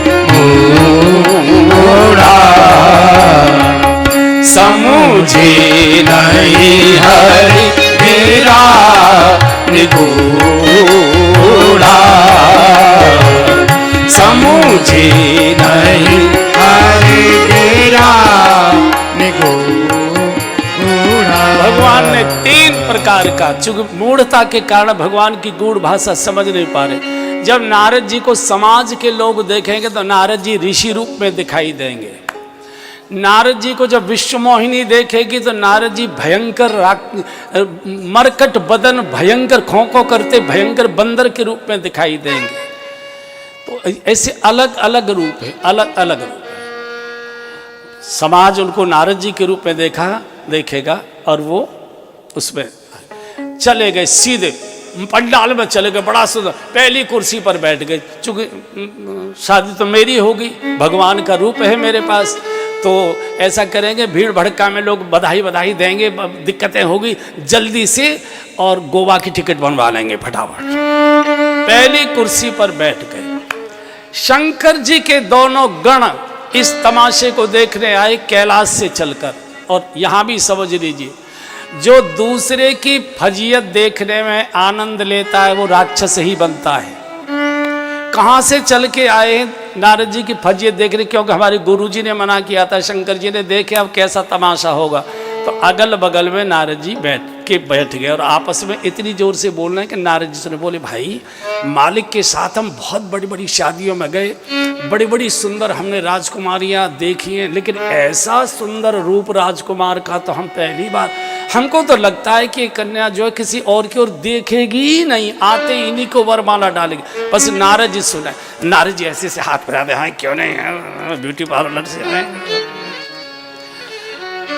S1: मूढ़ा, समुझे नहीं हरि गिरा निगूढ़ा, समुझे नहीं हरि गिरा निगूढ़ा। भगवान ने 3 प्रकार का, चूंकि मूढ़ता के कारण भगवान की गूढ़ भाषा समझ नहीं पा रहे। जब नारद जी को समाज के लोग देखेंगे तो नारद जी ऋषि रूप में दिखाई देंगे। नारद जी को जब विश्वमोहिनी देखेगी तो नारद जी भयंकर मरकट बदन, भयंकर खोंखों करते भयंकर बंदर के रूप में दिखाई देंगे। तो ऐसे अलग अलग रूप है, अलग अलग रूप है। समाज उनको नारद जी के रूप में देखा, देखेगा। और वो उसमें चले गए, सीधे पंडाल में चले गए, बड़ा सुंदर पहली कुर्सी पर बैठ गए। चूंकि शादी तो मेरी होगी, भगवान का रूप है मेरे पास, तो ऐसा करेंगे, भीड़ भड़का में लोग बधाई बधाई देंगे, दिक्कतें होगी, जल्दी से और गोवा की टिकट बनवा लेंगे फटाफट। पहली कुर्सी पर बैठ गए। शंकर जी के दोनों गण इस तमाशे को देखने आए कैलाश से चलकर। और यहां भी समझ लीजिए, जो दूसरे की फजीयत देखने में आनंद लेता है वो राक्षस ही बनता है। कहां से चल के आए नारद जी की फजीयत देखने? क्योंकि हमारे गुरुजी ने मना किया था, शंकर जी ने देखे अब कैसा तमाशा होगा, तो अगल बगल में नारद जी बैठ गए और आपस में इतनी जोर से बोल रहे हैं कि नारद जी ने बोले, भाई मालिक के साथ हम बहुत बड़ी बड़ी शादियों में गए, बड़ी बड़ी सुंदर हमने राजकुमारियां देखी हैं, लेकिन ऐसा सुंदर रूप राजकुमार का तो हम पहली बार, हमको तो लगता है कि कन्या जो है किसी और की ओर देखेगी ही नहीं, आते इन्हीं को वरमाला डालेगी। बस नारद जी सुना, नारद जी ऐसे से हाथ फैला दे, हाँ क्यों नहीं है, ब्यूटी पार्लर से आए।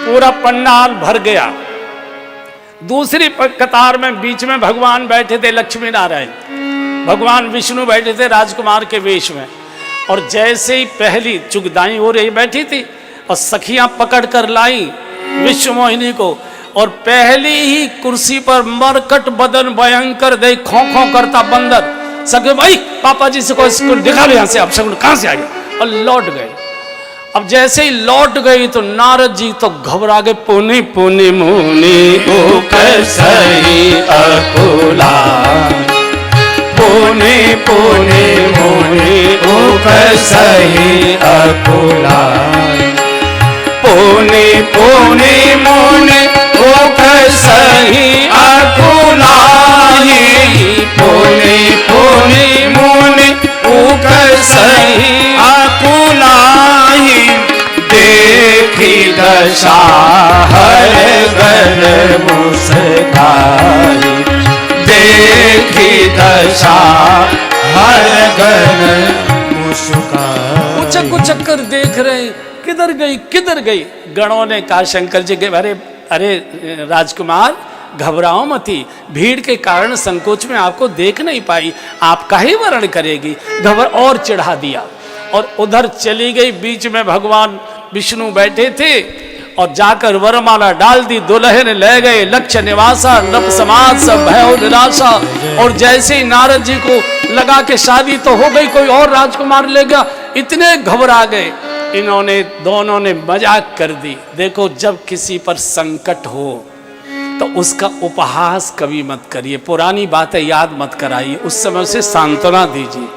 S1: पूरा पंडाल भर गया। दूसरी कतार में बीच में भगवान बैठे थे, लक्ष्मी नारायण, भगवान विष्णु बैठे थे राजकुमार के वेश में। और जैसे ही पहली चुगदाई हो रही बैठी थी और सखियां पकड़ कर लाई विश्व मोहिनी को, और पहली ही कुर्सी पर मरकट बदन भयंकर देख खो खो करता बंदर, सके भाई पापा जी से कोई दिखा ले, यहां से अब शकुन कहां से आ गया, और लौट गए। अब जैसे ही लौट गई तो नारद जी तो घबरा गए, पुनि पुनि मुनि सही अकुला, पुनि पुनि मुनि सही अकुला, पुनि पुनि मुनि सही अकुला, पुनि पुनि मुनि सही अकुला, देखी दशा हर घर मुस्काई, देखी दशा हर घर मुस्काई। उचक उचक कर देख रहे, किधर गई किधर गई। गणों ने कहा शंकर जी के, अरे अरे राजकुमार घबराओ मती, भीड़ के कारण संकोच में आपको देख नहीं पाई, आपका ही वर्ण करेगी। घबर और चढ़ा दिया और उधर चली गई। बीच में भगवान विष्णु बैठे थे और जाकर वरमाला डाल दी, दुल्हन ले गए लक्ष्य निवासा, नभ समाज सब भय निराशा। और जैसे ही नारद जी को लगा के शादी तो हो गई, कोई और राजकुमार ले गया, इतने घबरा गए। इन्होंने दोनों ने मजाक कर दी। देखो, जब किसी पर संकट हो तो उसका उपहास कभी मत करिए, पुरानी बातें याद मत कराइए, उस समय उसे सांत्वना दीजिए।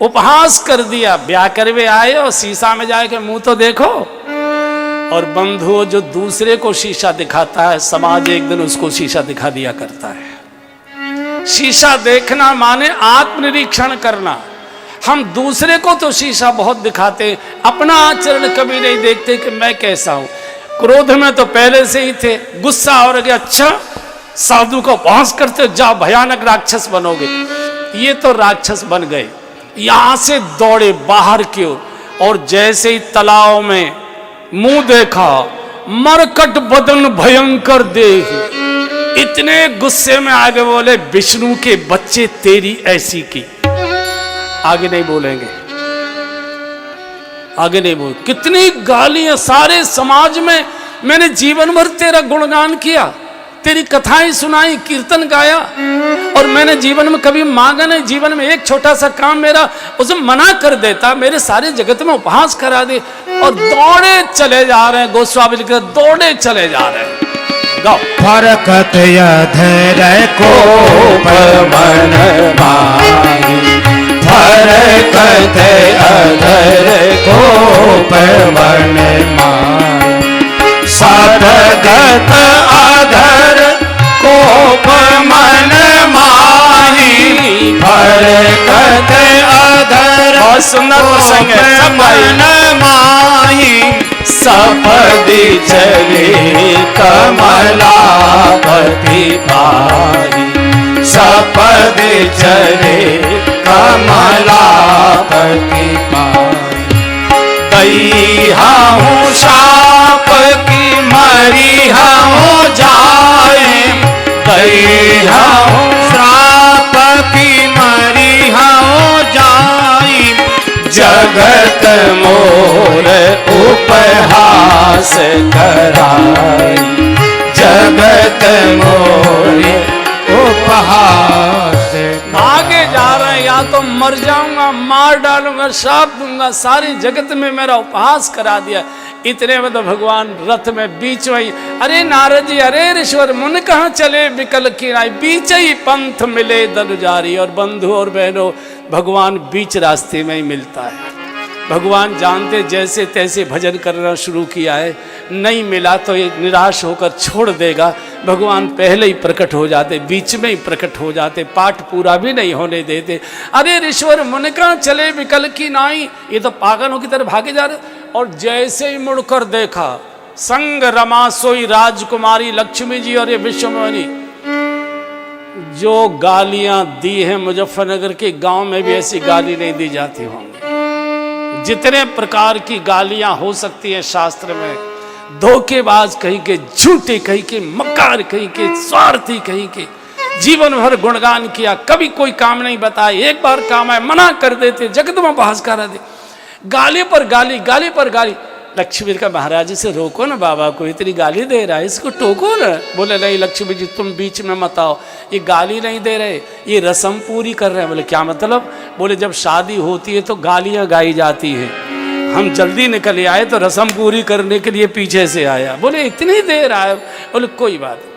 S1: उपहास कर दिया, ब्याह करवे आए और शीशा में जाके मुंह तो देखो। और बंधुओं, जो दूसरे को शीशा दिखाता है, समाज एक दिन उसको शीशा दिखा दिया करता है। शीशा देखना माने आत्मनिरीक्षण करना। हम दूसरे को तो शीशा बहुत दिखाते, अपना आचरण कभी नहीं देखते कि मैं कैसा हूं। क्रोध में तो पहले से ही थे, गुस्सा हो गया, अच्छा साधु को उपहास करते, जाओ भयानक राक्षस बनोगे। ये तो राक्षस बन गए। यहां से दौड़े बाहर की ओर, और जैसे ही तालाब में मुंह देखा, मरकट बदन भयंकर देख, इतने गुस्से में आगे बोले, विष्णु के बच्चे तेरी ऐसी की। आगे नहीं बोलेंगे, आगे नहीं बोल। कितनी गालियां सारे समाज में, मैंने जीवन भर तेरा गुणगान किया, तेरी कथाएं सुनाई, कीर्तन गाया, और मैंने जीवन में कभी मांगा नहीं। जीवन में एक छोटा सा काम मेरा उसे मना कर देता, मेरे सारे जगत में उपहास करा दे। और दौड़े चले जा रहे हैं, गोस्वामी लिखते दौड़े चले जा रहे हैं। गाओ।
S2: फरकत अधर को मन माही, फरकत अधर को मन माही, सतगत अधर को मन माही, फरकत अधर को मन माही, सपदि चले कमलापति पाही, सपदि चले कमलापति पाही। कही हूँ शाप की मरी उपहास कराई, जगत मोरे उपहास।
S1: आगे जा रहे हैं, या तो मर जाऊंगा, मार डालूंगा, श्राप दूंगा, सारी जगत में मेरा उपहास करा दिया। इतने में तो भगवान रथ में बीच में ही, अरे नारद जी, अरे ऋषवर मुन कहाँ चले विकल किराए, बीच ही पंथ मिले दनुजारी। और बंधु और बहनों, भगवान बीच रास्ते में ही मिलता है। भगवान जानते जैसे तैसे भजन करना शुरू किया है, नहीं मिला तो ये निराश होकर छोड़ देगा। भगवान पहले ही प्रकट हो जाते, बीच में ही प्रकट हो जाते, पाठ पूरा भी नहीं होने देते। अरे ऋषवर मुन कहाँ चले विकल की नाई, ये तो पागलों की तरह भागे जा रहे। और जैसे ही मुड़कर देखा, संग रमा सोई राजकुमारी लक्ष्मी जी और ये विश्वमोहिनी। जो गालियां दी हैं मुजफ्फरनगर के गांव में भी ऐसी गाली नहीं दी जाती होंगी। जितने प्रकार की गालियां हो सकती है शास्त्र में, धोखेबाज कहीं के, झूठे कहीं के, मक्कार कहीं के, स्वार्थी कहीं के, जीवन भर गुणगान किया, कभी कोई काम नहीं बताया, एक बार काम आए मना कर देते, जगत में बहस करा दे, गाली पर गाली, गाली पर गाली। लक्ष्मी जी का, महाराज से रोको ना, बाबा को इतनी गाली दे रहा है, इसको टोको ना। बोले नहीं लक्ष्मी जी, तुम बीच में मत आओ, ये गाली नहीं दे रहे, ये रस्म पूरी कर रहे हैं। बोले क्या मतलब? बोले जब शादी होती है तो गालियां गाई जाती है, हम जल्दी निकल आए तो रस्म पूरी करने के लिए पीछे से आया। बोले इतनी देर आए? बोले कोई बात नहीं।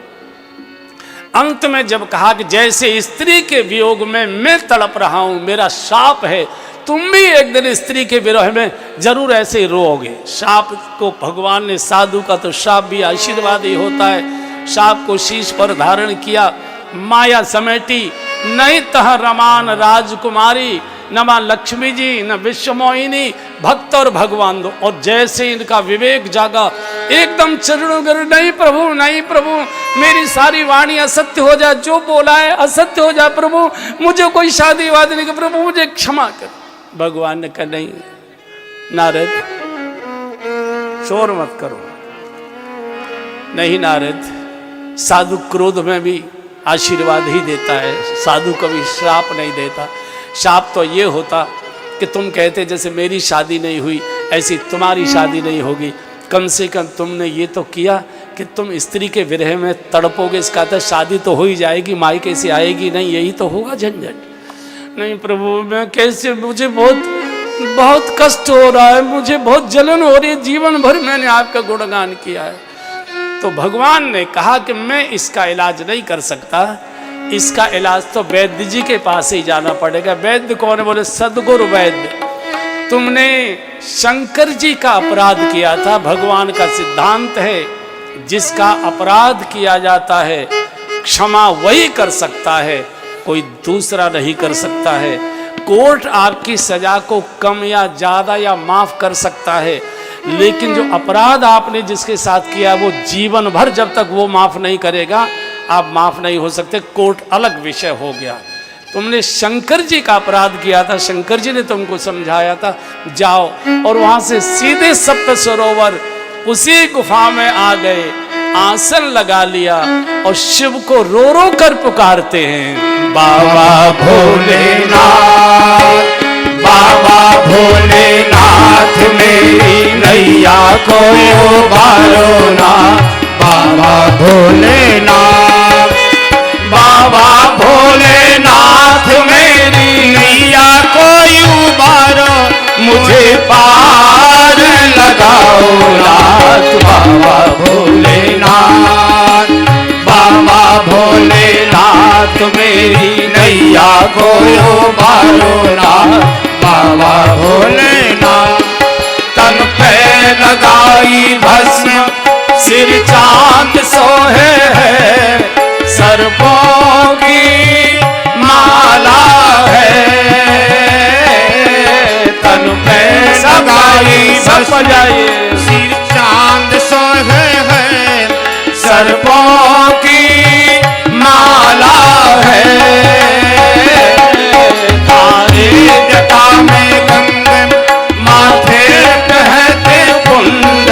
S1: अंत में जब कहा कि जैसे स्त्री के वियोग में मैं तड़प रहा हूं, मेरा शाप है, तुम भी एक दिन स्त्री के विरह में जरूर ऐसे ही रोओगे। शाप को भगवान ने, साधु का तो शाप भी आशीर्वाद ही होता है, शाप को शीश पर धारण किया, माया समेटी, नहीं तह रमान राजकुमारी, न मां लक्ष्मी जी न विश्वमोहिनी, भक्त और भगवान दो। और जैसे इनका विवेक जागा, एकदम चरणों गिर, नहीं प्रभु, नहीं प्रभु, मेरी सारी वाणी असत्य हो जाए, जो बोला है असत्य हो जाए प्रभु, मुझे कोई शादी वादी नहीं, प्रभु मुझे क्षमा कर। भगवान ने कहा नहीं नारद, शोर मत करो। नहीं नारद, साधु क्रोध में भी आशीर्वाद ही देता है, साधु कभी श्राप नहीं देता। शाप तो ये होता कि तुम कहते जैसे मेरी शादी नहीं हुई ऐसी तुम्हारी शादी नहीं होगी। कम से कम तुमने ये तो किया कि तुम स्त्री के विरह में तड़पोगे, इसका तो शादी तो हो ही जाएगी, मायके से आएगी नहीं, यही तो होगा झंझट। नहीं प्रभु, मैं कैसे, मुझे बहुत कष्ट हो रहा है, मुझे बहुत जलन हो रही है, जीवन भर मैंने आपका गुणगान किया है। तो भगवान ने कहा कि मैं इसका इलाज नहीं कर सकता, इसका इलाज तो वैद्य जी के पास ही जाना पड़ेगा। वैद्य कौन है? बोले सदगुरु वैद्य। तुमने शंकर जी का अपराध किया था। भगवान का सिद्धांत है, जिसका अपराध किया जाता है क्षमा वही कर सकता है, कोई दूसरा नहीं कर सकता है। कोर्ट आपकी सजा को कम या ज्यादा या माफ कर सकता है, लेकिन जो अपराध आपने जिसके साथ किया वो जीवन भर जब तक वो माफ नहीं करेगा, आप माफ नहीं हो सकते। कोर्ट अलग विषय हो गया। तुमने शंकर जी का अपराध किया था, शंकर जी ने तुमको समझाया था जाओ, और वहां से सीधे सप्त सरोवर उसी गुफा में आ गए, आसन लगा लिया और शिव को रो रो कर पुकारते हैं,
S2: बाबा भोलेनाथ, बाबा भोलेनाथ, मेरी नैया को उबारो ना। बाबा भोलेनाथ, बाबा भोलेनाथ, मेरी नैया को उबारो, मुझे पार लगाओ नाथ। बाबा भोलेनाथ, बाबा भोलेनाथ, मेरी नैया को उबारो नाथ। बाबा भोलेनाथ, तन पे लगाई भस्म, सिर चांद सोहे है, सर्पों की माला है, तन पे लगाई भस्म, सिर चांद सोहे है, सर्पों की माला है। तारे जटा में गंगे, माथे कहते कुंड,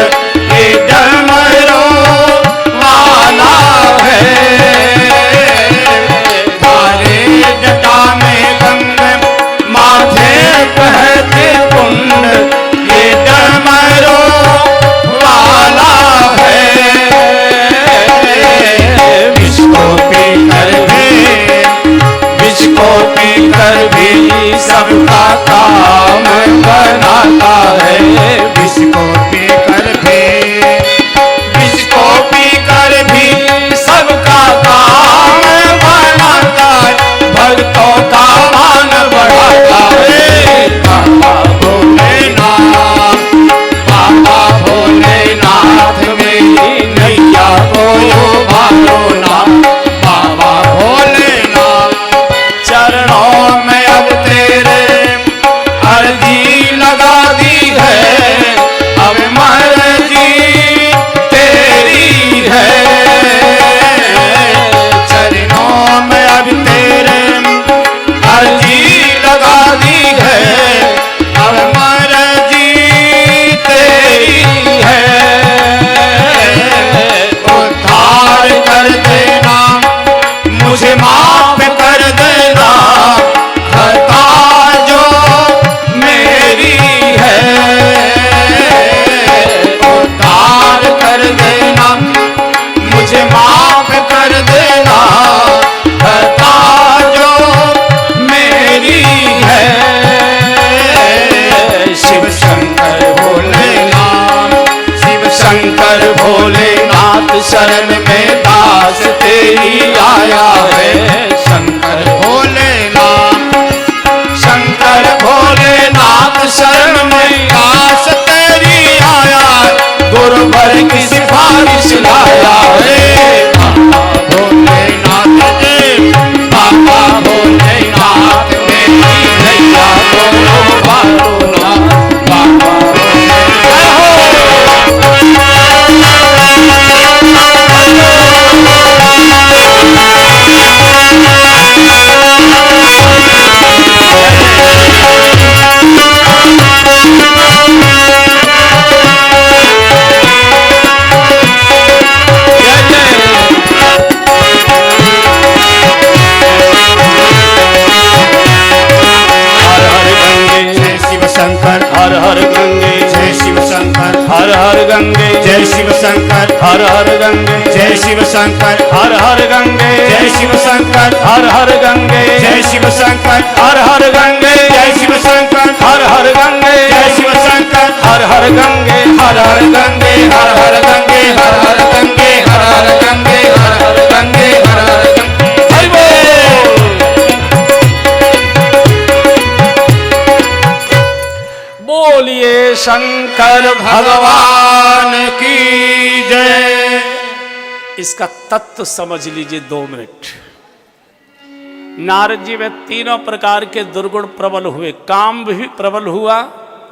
S2: ये डमरू वाला है। तारे जटा में गंगे, माथे कहते कुंड, ये डमरू वाला शरण में दास तेरी आया है। शंकर भोलेनाथ, शंकर भोलेनाथ शरण में दास तेरी आया है। गुरुवर की सिफारिश लाया है। बाबा भोलेनाथ जी, बाबा भोलेनाथ मेरी नैया को पारो ना। बाबा शंकर, हर हर गंगे जय शिव शंकर, हर हर गंगे जय शिव शंकर, हर हर गंगे जय शिव शंकर, हर हर गंगे जय शिव शंकर, हर हर गंगे जय शिव शंकर, हर हर गंगे जय शिव शंकर, हर हर गंगे जय शिव शंकर, हर हर गंगे, हर हर गंगे, हर हर गंगे, हर हर गंगे, हर हर गंगे, हर हर गंगे, हर हर गंगे। हरि बोल।
S1: बोलिए शंकर
S2: भगवान की जय।
S1: इसका तत्व समझ लीजिए 2 मिनट। नारद जी में तीनों प्रकार के दुर्गुण प्रबल हुए। काम भी प्रबल हुआ,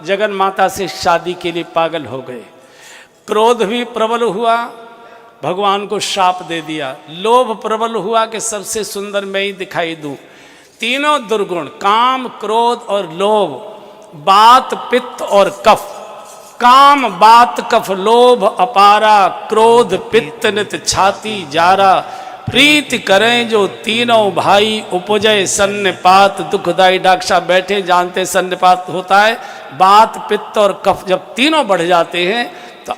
S1: जगन माता से शादी के लिए पागल हो गए। क्रोध भी प्रबल हुआ, भगवान को शाप दे दिया। लोभ प्रबल हुआ कि सबसे सुंदर मैं ही दिखाई दूं। तीनों दुर्गुण, काम, क्रोध और लोभ, बात, पित्त और कफ। काम, बात, कफ, लोभ अपारा, क्रोध, पित्त, नित छाती जारा। प्रीति करें जो तीनों भाई, उपजय सन्निपात दुखदाई। डॉक्टर साहब बैठे, जानते सन्निपात होता है। बात, पित्त और कफ जब तीनों बढ़ जाते हैं तो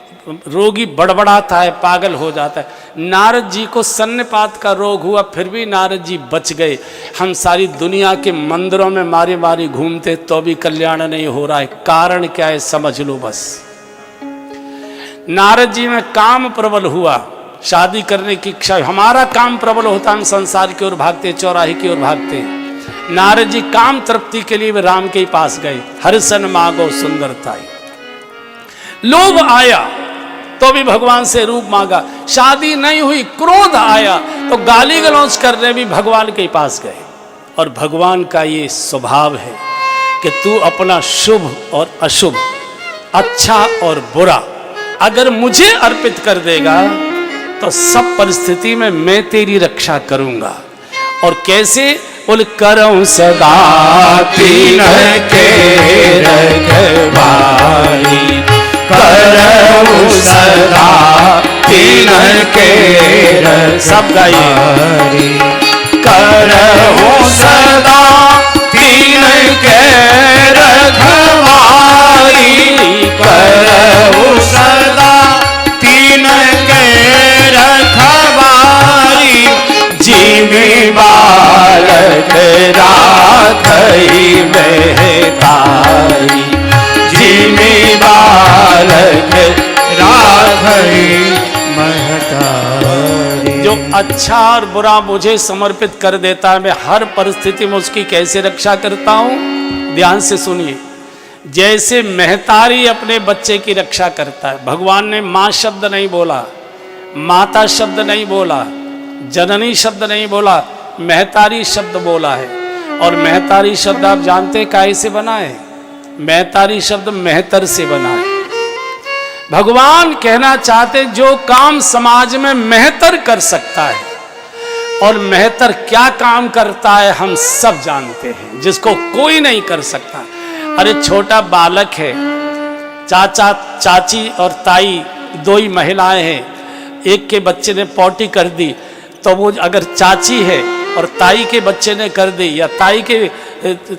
S1: रोगी बड़बड़ाता है, पागल हो जाता है। नारद जी को सन्निपात का रोग हुआ, फिर भी नारद जी बच गए। हम सारी दुनिया के मंदिरों में मारी मारी घूमते तो भी कल्याण नहीं हो रहा है। कारण क्या है समझ लो बस। नारद जी में काम प्रबल हुआ, शादी करने की इच्छा। हमारा काम प्रबल होता, हम संसार की ओर भागते, चौराहे की ओर भागते। नारद जी काम तृप्ति के लिए वे राम के ही पास गए। हरिसन मांगो सुंदरताई। लोभ आया तो भी भगवान से रूप मांगा। शादी नहीं हुई, क्रोध आया तो गाली गलौज करने भी भगवान के पास गए। और भगवान का ये स्वभाव है कि तू अपना शुभ और अशुभ, अच्छा और बुरा अगर मुझे अर्पित कर देगा तो सब परिस्थिति में मैं तेरी रक्षा करूंगा। और कैसे? बोल करऊं सदा
S2: तीन के रखवाली, करऊं सदा तीन के
S1: सब गाइए।
S2: करऊं सदा तीन के रखवाली, करऊं सदा तीन के रखवाली। जीवी बालक राखई महतारी, जीवी बालक राखई महतारी।
S1: जो अच्छा और बुरा मुझे समर्पित कर देता है, मैं हर परिस्थिति में उसकी कैसे रक्षा करता हूं। ध्यान से सुनिए। जैसे महतारी अपने बच्चे की रक्षा करता है, भगवान ने मां शब्द नहीं बोला, माता शब्द नहीं बोला, जननी शब्द नहीं बोला, महतारी शब्द बोला है। और महतारी शब्द आप जानते काहे से बना है? महतारी शब्द मेहतर से बना है। भगवान कहना चाहते जो काम समाज में मेहतर कर सकता है, और मेहतर क्या काम करता है हम सब जानते हैं, जिसको कोई नहीं कर सकता। अरे छोटा बालक है, चाचा चाची और ताई दो ही महिलाएं हैं, एक के बच्चे ने पॉटी कर दी तो वो अगर चाची है और ताई के बच्चे ने कर दी, या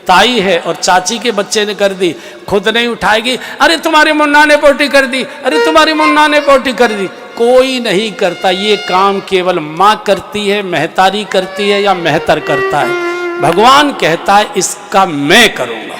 S1: ताई है और चाची के बच्चे ने कर दी, खुद नहीं उठाएगी, अरे तुम्हारे मुन्ना ने पोटी कर दी, अरे तुम्हारी मुन्ना ने पोटी कर दी। कोई नहीं करता। ये काम केवल माँ करती है, महतारी करती है, या मेहतर करता है। भगवान कहता है इसका मैं करूँगा।